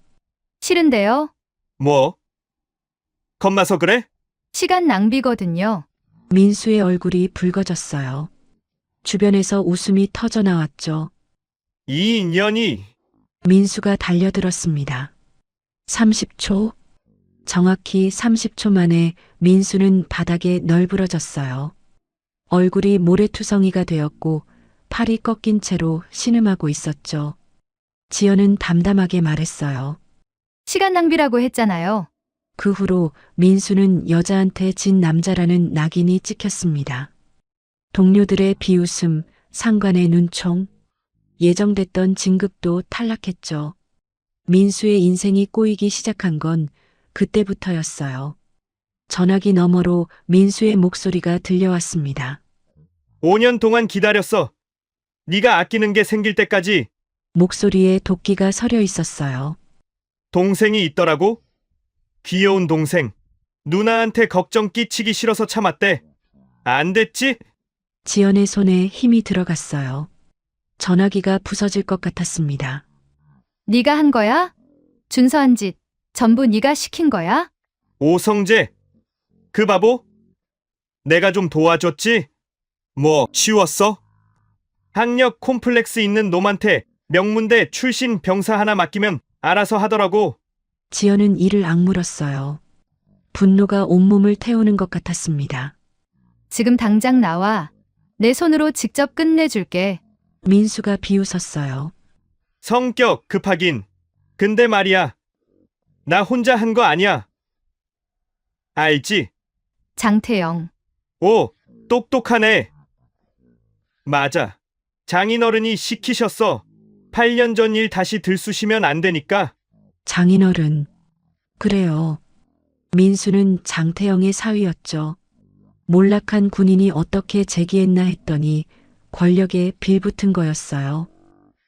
싫은데요? 뭐? 겁나서 그래? 시간 낭비거든요. 민수의 얼굴이 붉어졌어요. 주변에서 웃음이 터져 나왔죠. 이 인연이. 민수가 달려들었습니다. 30초. 정확히 30초 만에 민수는 바닥에 널브러졌어요. 얼굴이 모래투성이가 되었고 팔이 꺾인 채로 신음하고 있었죠. 지연은 담담하게 말했어요. 시간 낭비라고 했잖아요. 그 후로 민수는 여자한테 진 남자라는 낙인이 찍혔습니다. 동료들의 비웃음, 상관의 눈총, 예정됐던 진급도 탈락했죠. 민수의 인생이 꼬이기 시작한 건 그때부터였어요. 전화기 너머로 민수의 목소리가 들려왔습니다. 5년 동안 기다렸어. 네가 아끼는 게 생길 때까지 목소리에 도끼가 서려 있었어요. 동생이 있더라고? 귀여운 동생. 누나한테 걱정 끼치기 싫어서 참았대. 안 됐지? 지연의 손에 힘이 들어갔어요. 전화기가 부서질 것 같았습니다. 네가 한 거야? 준서한 짓 전부 네가 시킨 거야? 오성재. 그 바보? 내가 좀 도와줬지? 뭐 쉬웠어? 학력 콤플렉스 있는 놈한테 명문대 출신 병사 하나 맡기면 알아서 하더라고. 지연은 이를 악물었어요. 분노가 온몸을 태우는 것 같았습니다. 지금 당장 나와. 내 손으로 직접 끝내줄게. 민수가 비웃었어요. 성격 급하긴. 근데 말이야. 나 혼자 한 거 아니야. 알지? 장태영. 오, 똑똑하네. 맞아. 장인어른이 시키셨어. 8년 전 일 다시 들쑤시면 안 되니까. 장인어른. 그래요. 민수는 장태영의 사위였죠. 몰락한 군인이 어떻게 재기했나 했더니 권력에 빌붙은 거였어요.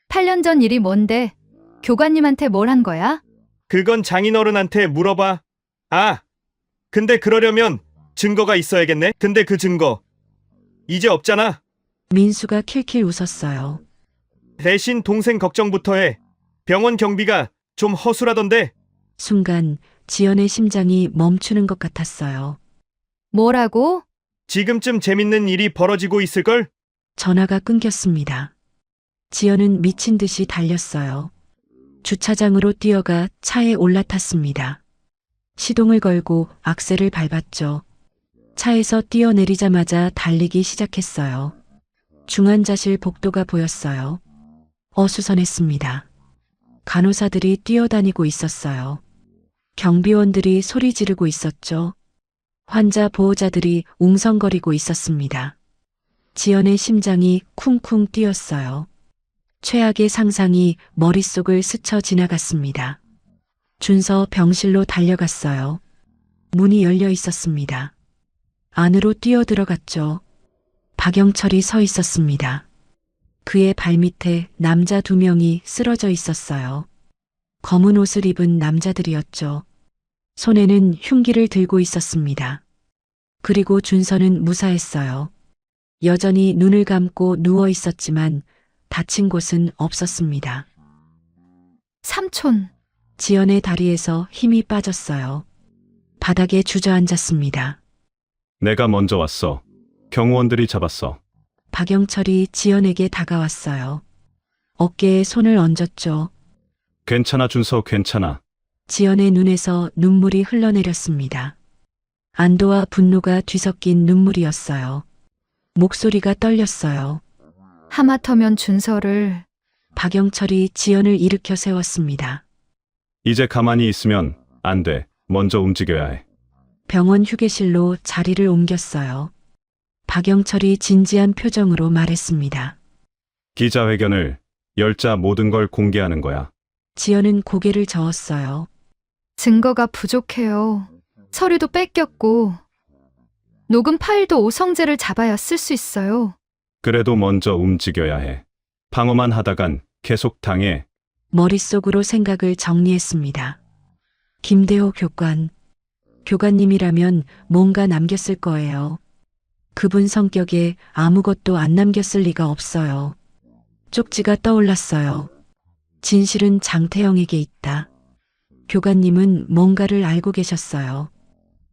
8년 전 일이 뭔데? 교관님한테 뭘 한 거야? 그건 장인어른한테 물어봐. 아, 근데 그러려면 증거가 있어야겠네. 근데 그 증거 이제 없잖아. 민수가 킬킬 웃었어요. 대신 동생 걱정부터 해. 병원 경비가 좀 허술하던데. 순간 지연의 심장이 멈추는 것 같았어요. 뭐라고? 지금쯤 재밌는 일이 벌어지고 있을걸? 전화가 끊겼습니다. 지연은 미친 듯이 달렸어요. 주차장으로 뛰어가 차에 올라탔습니다. 시동을 걸고 악셀을 밟았죠. 차에서 뛰어내리자마자 달리기 시작했어요. 중환자실 복도가 보였어요. 어수선했습니다. 간호사들이 뛰어다니고 있었어요. 경비원들이 소리 지르고 있었죠. 환자 보호자들이 웅성거리고 있었습니다. 지연의 심장이 쿵쿵 뛰었어요. 최악의 상상이 머릿속을 스쳐 지나갔습니다. 준서 병실로 달려갔어요. 문이 열려 있었습니다. 안으로 뛰어들어갔죠. 박영철이 서 있었습니다. 그의 발밑에 남자 2명이 쓰러져 있었어요. 검은 옷을 입은 남자들이었죠. 손에는 흉기를 들고 있었습니다. 그리고 준서는 무사했어요. 여전히 눈을 감고 누워 있었지만 다친 곳은 없었습니다. 삼촌. 지연의 다리에서 힘이 빠졌어요. 바닥에 주저앉았습니다. 내가 먼저 왔어. 경호원들이 잡았어. 박영철이 지연에게 다가왔어요. 어깨에 손을 얹었죠. 괜찮아, 준서, 괜찮아. 지연의 눈에서 눈물이 흘러내렸습니다. 안도와 분노가 뒤섞인 눈물이었어요. 목소리가 떨렸어요. 하마터면 준서를. 박영철이 지연을 일으켜 세웠습니다. 이제 가만히 있으면 안 돼. 먼저 움직여야 해. 병원 휴게실로 자리를 옮겼어요. 박영철이 진지한 표정으로 말했습니다. 기자회견을 열자 모든 걸 공개하는 거야. 지연은 고개를 저었어요. 증거가 부족해요. 서류도 뺏겼고 녹음 파일도 오성재를 잡아야 쓸 수 있어요. 그래도 먼저 움직여야 해. 방어만 하다간 계속 당해. 머릿속으로 생각을 정리했습니다. 김대호 교관. 교관님이라면 뭔가 남겼을 거예요. 그분 성격에 아무것도 안 남겼을 리가 없어요. 쪽지가 떠올랐어요. 진실은 장태영에게 있다. 교관님은 뭔가를 알고 계셨어요.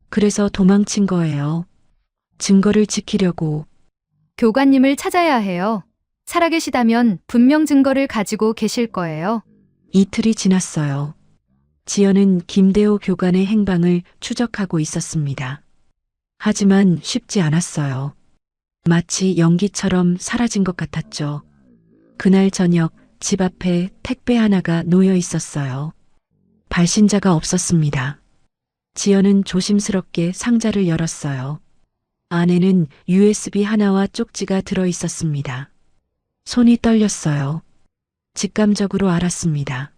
그래서 도망친 거예요. 증거를 지키려고. 교관님을 찾아야 해요. 살아계시다면 분명 증거를 가지고 계실 거예요. 이틀이 지났어요. 지연은 김대호 교관의 행방을 추적하고 있었습니다. 하지만 쉽지 않았어요. 마치 연기처럼 사라진 것 같았죠. 그날 저녁 집 앞에 택배 하나가 놓여 있었어요. 발신자가 없었습니다. 지연은 조심스럽게 상자를 열었어요. 안에는 USB 하나와 쪽지가 들어 있었습니다. 손이 떨렸어요. 직감적으로 알았습니다.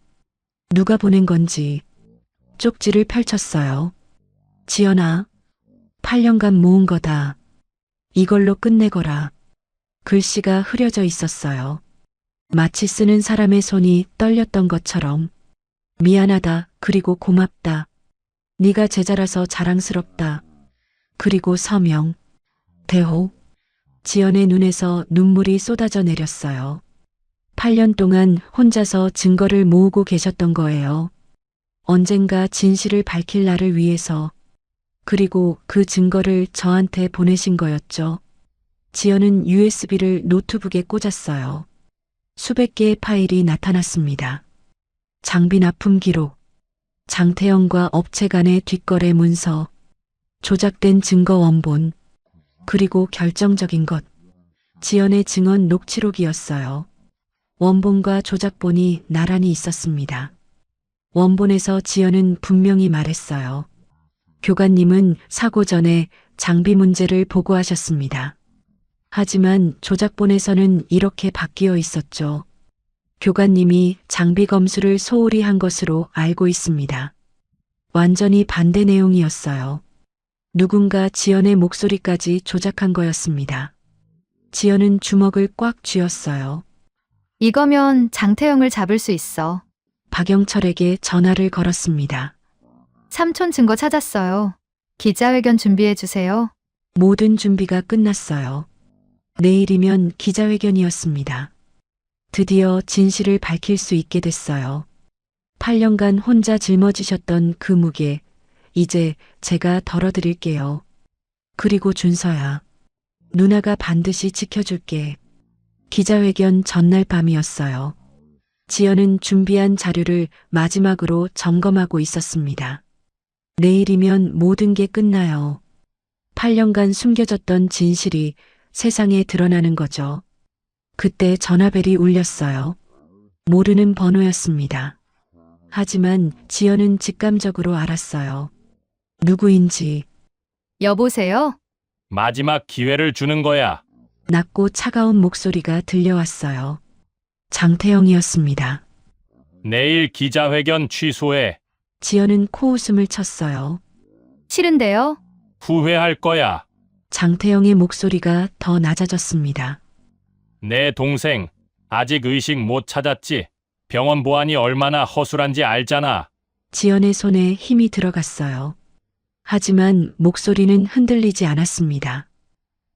누가 보낸 건지. 쪽지를 펼쳤어요. 지연아, 8년간 모은 거다. 이걸로 끝내거라. 글씨가 흐려져 있었어요. 마치 쓰는 사람의 손이 떨렸던 것처럼. 미안하다. 그리고 고맙다. 네가 제자라서 자랑스럽다. 그리고 서명. 대호. 지연의 눈에서 눈물이 쏟아져 내렸어요. 8년 동안 혼자서 증거를 모으고 계셨던 거예요. 언젠가 진실을 밝힐 나를 위해서. 그리고 그 증거를 저한테 보내신 거였죠. 지연은 USB를 노트북에 꽂았어요. 수백 개의 파일이 나타났습니다. 장비 납품 기록, 장태영과 업체 간의 뒷거래 문서, 조작된 증거 원본, 그리고 결정적인 것, 지연의 증언 녹취록이었어요. 원본과 조작본이 나란히 있었습니다. 원본에서 지연은 분명히 말했어요. 교관님은 사고 전에 장비 문제를 보고하셨습니다. 하지만 조작본에서는 이렇게 바뀌어 있었죠. 교관님이 장비 검수를 소홀히 한 것으로 알고 있습니다. 완전히 반대 내용이었어요. 누군가 지연의 목소리까지 조작한 거였습니다. 지연은 주먹을 꽉 쥐었어요. 이거면 장태영을 잡을 수 있어. 박영철에게 전화를 걸었습니다. 삼촌 증거 찾았어요. 기자회견 준비해 주세요. 모든 준비가 끝났어요. 내일이면 기자회견이었습니다. 드디어 진실을 밝힐 수 있게 됐어요. 8년간 혼자 짊어지셨던 그 무게, 이제 제가 덜어드릴게요. 그리고 준서야, 누나가 반드시 지켜줄게. 기자회견 전날 밤이었어요. 지연은 준비한 자료를 마지막으로 점검하고 있었습니다. 내일이면 모든 게 끝나요. 8년간 숨겨졌던 진실이 세상에 드러나는 거죠. 그때 전화벨이 울렸어요. 모르는 번호였습니다. 하지만 지연은 직감적으로 알았어요. 누구인지. 여보세요? 마지막 기회를 주는 거야. 낮고 차가운 목소리가 들려왔어요. 장태영이었습니다. 내일 기자회견 취소해. 지연은 코웃음을 쳤어요. 싫은데요? 후회할 거야. 장태영의 목소리가 더 낮아졌습니다. 내 동생 아직 의식 못 찾았지. 병원 보안이 얼마나 허술한지 알잖아. 지연의 손에 힘이 들어갔어요. 하지만 목소리는 흔들리지 않았습니다.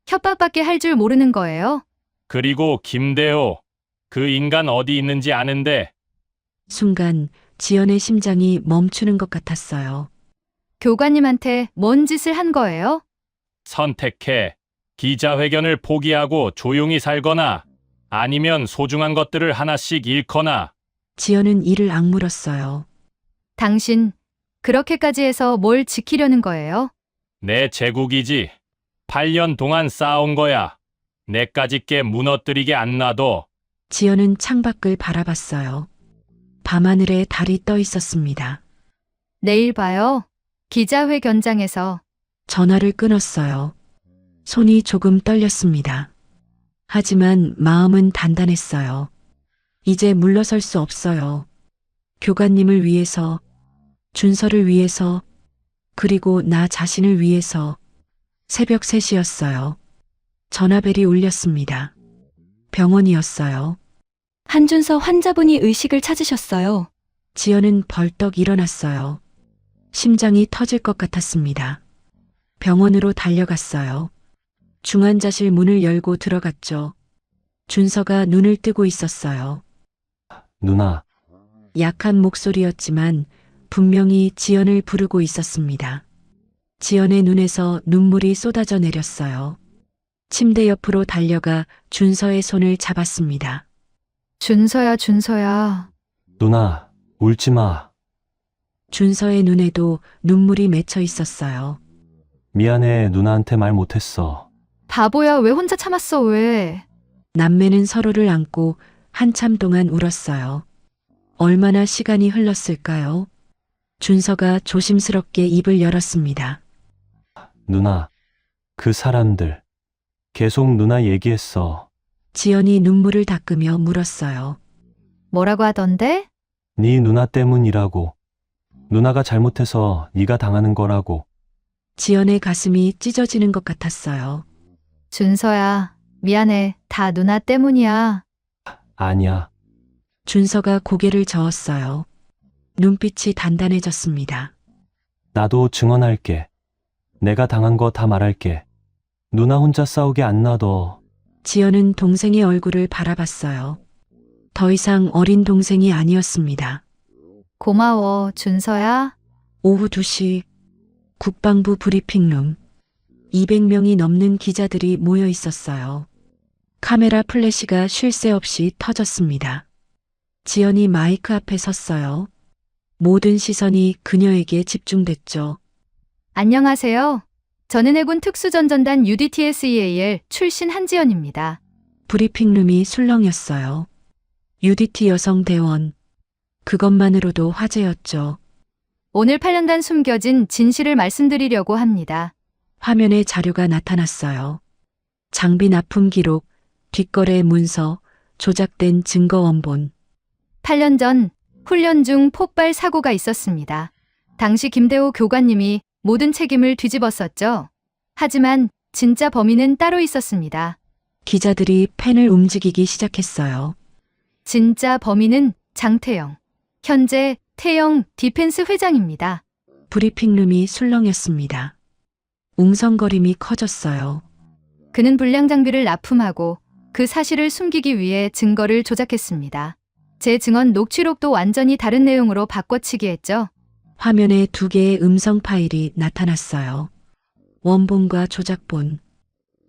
협박밖에 할 줄 모르는 거예요? 그리고 김대호. 그 인간 어디 있는지 아는데. 순간 지연의 심장이 멈추는 것 같았어요. 교관님한테 뭔 짓을 한 거예요? 선택해. 기자회견을 포기하고 조용히 살거나 아니면 소중한 것들을 하나씩 잃거나. 지연은 이를 악물었어요. 당신, 그렇게까지 해서 뭘 지키려는 거예요? 내 제국이지. 8년 동안 쌓아온 거야. 내까지 게 무너뜨리게 안 놔둬. 지연은 창밖을 바라봤어요. 밤하늘에 달이 떠 있었습니다. 내일 봐요. 기자회견장에서. 전화를 끊었어요. 손이 조금 떨렸습니다. 하지만 마음은 단단했어요. 이제 물러설 수 없어요. 교관님을 위해서, 준서를 위해서, 그리고 나 자신을 위해서. 새벽 3시였어요. 전화벨이 울렸습니다. 병원이었어요. 한준서 환자분이 의식을 찾으셨어요. 지연은 벌떡 일어났어요. 심장이 터질 것 같았습니다. 병원으로 달려갔어요. 중환자실 문을 열고 들어갔죠. 준서가 눈을 뜨고 있었어요. 누나, 약한 목소리였지만 분명히 지연을 부르고 있었습니다. 지연의 눈에서 눈물이 쏟아져 내렸어요. 침대 옆으로 달려가 준서의 손을 잡았습니다. 준서야, 준서야. 누나, 울지 마. 준서의 눈에도 눈물이 맺혀 있었어요. 미안해, 누나한테 말 못했어. 바보야, 왜 혼자 참았어, 왜? 남매는 서로를 안고 한참 동안 울었어요. 얼마나 시간이 흘렀을까요? 준서가 조심스럽게 입을 열었습니다. 누나, 그 사람들. 계속 누나 얘기했어. 지연이 눈물을 닦으며 물었어요. 뭐라고 하던데? 네 누나 때문이라고. 누나가 잘못해서 네가 당하는 거라고. 지연의 가슴이 찢어지는 것 같았어요. 준서야, 미안해. 다 누나 때문이야. 아니야. 준서가 고개를 저었어요. 눈빛이 단단해졌습니다. 나도 증언할게. 내가 당한 거 다 말할게. 누나 혼자 싸우게 안 놔둬. 지연은 동생의 얼굴을 바라봤어요. 더 이상 어린 동생이 아니었습니다. 고마워, 준서야. 오후 2시 국방부 브리핑룸. 200명이 넘는 기자들이 모여 있었어요. 카메라 플래시가 쉴 새 없이 터졌습니다. 지연이 마이크 앞에 섰어요. 모든 시선이 그녀에게 집중됐죠. 안녕하세요. 저는 해군 특수전전단 UDTSEAL 출신 한지연입니다. 브리핑룸이 술렁였어요. UDT 여성 대원. 그것만으로도 화제였죠. 오늘 8년간 숨겨진 진실을 말씀드리려고 합니다. 화면에 자료가 나타났어요. 장비 납품 기록, 뒷거래 문서, 조작된 증거 원본. 8년 전 훈련 중 폭발 사고가 있었습니다. 당시 김대호 교관님이 모든 책임을 뒤집었었죠. 하지만 진짜 범인은 따로 있었습니다. 기자들이 펜을 움직이기 시작했어요. 진짜 범인은 장태영. 현재 태영 디펜스 회장입니다. 브리핑룸이 술렁였습니다. 웅성거림이 커졌어요. 그는 불량 장비를 납품하고 그 사실을 숨기기 위해 증거를 조작했습니다. 제 증언 녹취록도 완전히 다른 내용으로 바꿔치기 했죠. 화면에 2개의 음성 파일이 나타났어요. 원본과 조작본.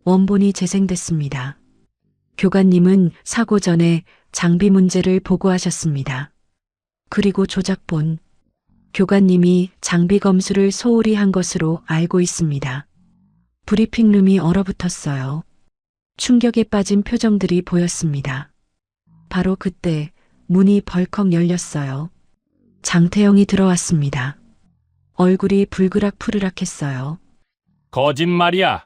원본이 재생됐습니다. 교관님은 사고 전에 장비 문제를 보고하셨습니다. 그리고 조작본. 교관님이 장비 검수를 소홀히 한 것으로 알고 있습니다. 브리핑룸이 얼어붙었어요. 충격에 빠진 표정들이 보였습니다. 바로 그때 문이 벌컥 열렸어요. 장태영이 들어왔습니다. 얼굴이 불그락푸르락했어요. 거짓말이야.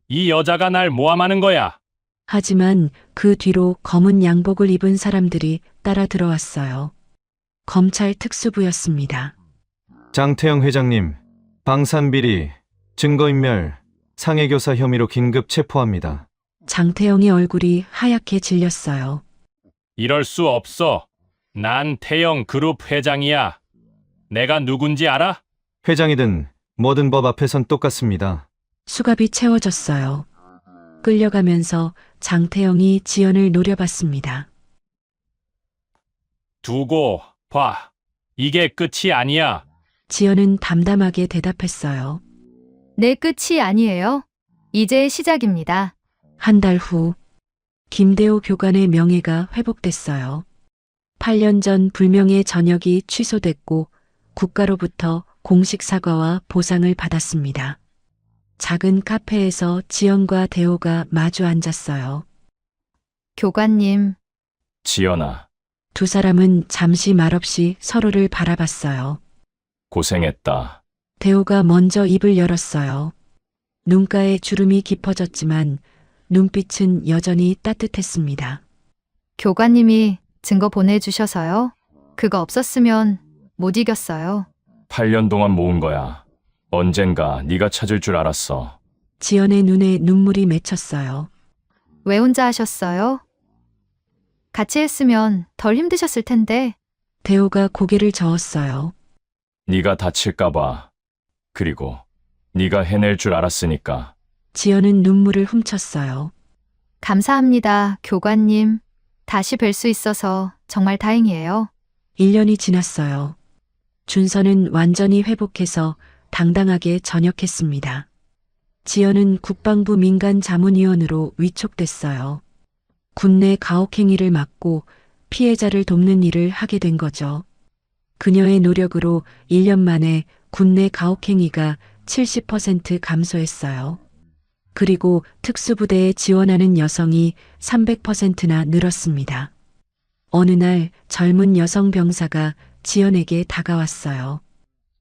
이 여자가 날 모함하는 거야. 하지만 그 뒤로 검은 양복을 입은 사람들이 따라 들어왔어요. 검찰 특수부였습니다. 장태영 회장님, 방산비리, 증거인멸, 상해교사 혐의로 긴급 체포합니다. 장태영의 얼굴이 하얗게 질렸어요. 이럴 수 없어. 난 태영 그룹 회장이야. 내가 누군지 알아? 회장이든 뭐든 법 앞에선 똑같습니다. 수갑이 채워졌어요. 끌려가면서 장태영이 지연을 노려봤습니다. 두고 봐. 이게 끝이 아니야. 지연은 담담하게 대답했어요. 내 끝이 아니에요. 이제 시작입니다. 한 달 후, 김대호 교관의 명예가 회복됐어요. 8년 전 불명예 전역이 취소됐고 국가로부터 공식 사과와 보상을 받았습니다. 작은 카페에서 지연과 대호가 마주 앉았어요. 교관님, 지연아, 두 사람은 잠시 말없이 서로를 바라봤어요. 고생했다. 대호가 먼저 입을 열었어요. 눈가에 주름이 깊어졌지만 눈빛은 여전히 따뜻했습니다. 교관님이 증거 보내주셔서요. 그거 없었으면 못 이겼어요. 8년 동안 모은 거야. 언젠가 네가 찾을 줄 알았어. 지연의 눈에 눈물이 맺혔어요. 왜 혼자 하셨어요? 같이 했으면 덜 힘드셨을 텐데. 대호가 고개를 저었어요. 네가 다칠까 봐. 그리고 네가 해낼 줄 알았으니까. 지연은 눈물을 훔쳤어요. 감사합니다, 교관님. 다시 뵐 수 있어서 정말 다행이에요. 1년이 지났어요. 준서는 완전히 회복해서 당당하게 전역했습니다. 지연은 국방부 민간자문위원으로 위촉됐어요. 군내 가혹행위를 막고 피해자를 돕는 일을 하게 된 거죠. 그녀의 노력으로 1년 만에 군내 가혹행위가 70% 감소했어요. 그리고 특수부대에 지원하는 여성이 300%나 늘었습니다. 어느 날 젊은 여성 병사가 지연에게 다가왔어요.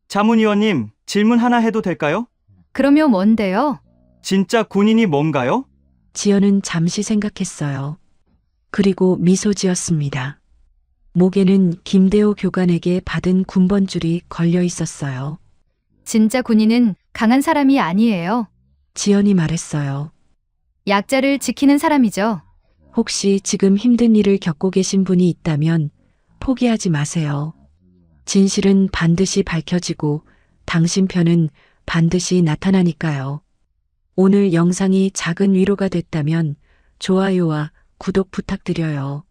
자문위원님, 질문 하나 해도 될까요? 그러면 뭔데요? 진짜 군인이 뭔가요? 지연은 잠시 생각했어요. 그리고 미소 지었습니다. 목에는 김대호 교관에게 받은 군번줄이 걸려 있었어요. 진짜 군인은 강한 사람이 아니에요. 지연이 말했어요. 약자를 지키는 사람이죠. 혹시 지금 힘든 일을 겪고 계신 분이 있다면 포기하지 마세요. 진실은 반드시 밝혀지고 당신 편은 반드시 나타나니까요. 오늘 영상이 작은 위로가 됐다면 좋아요와 구독 부탁드려요.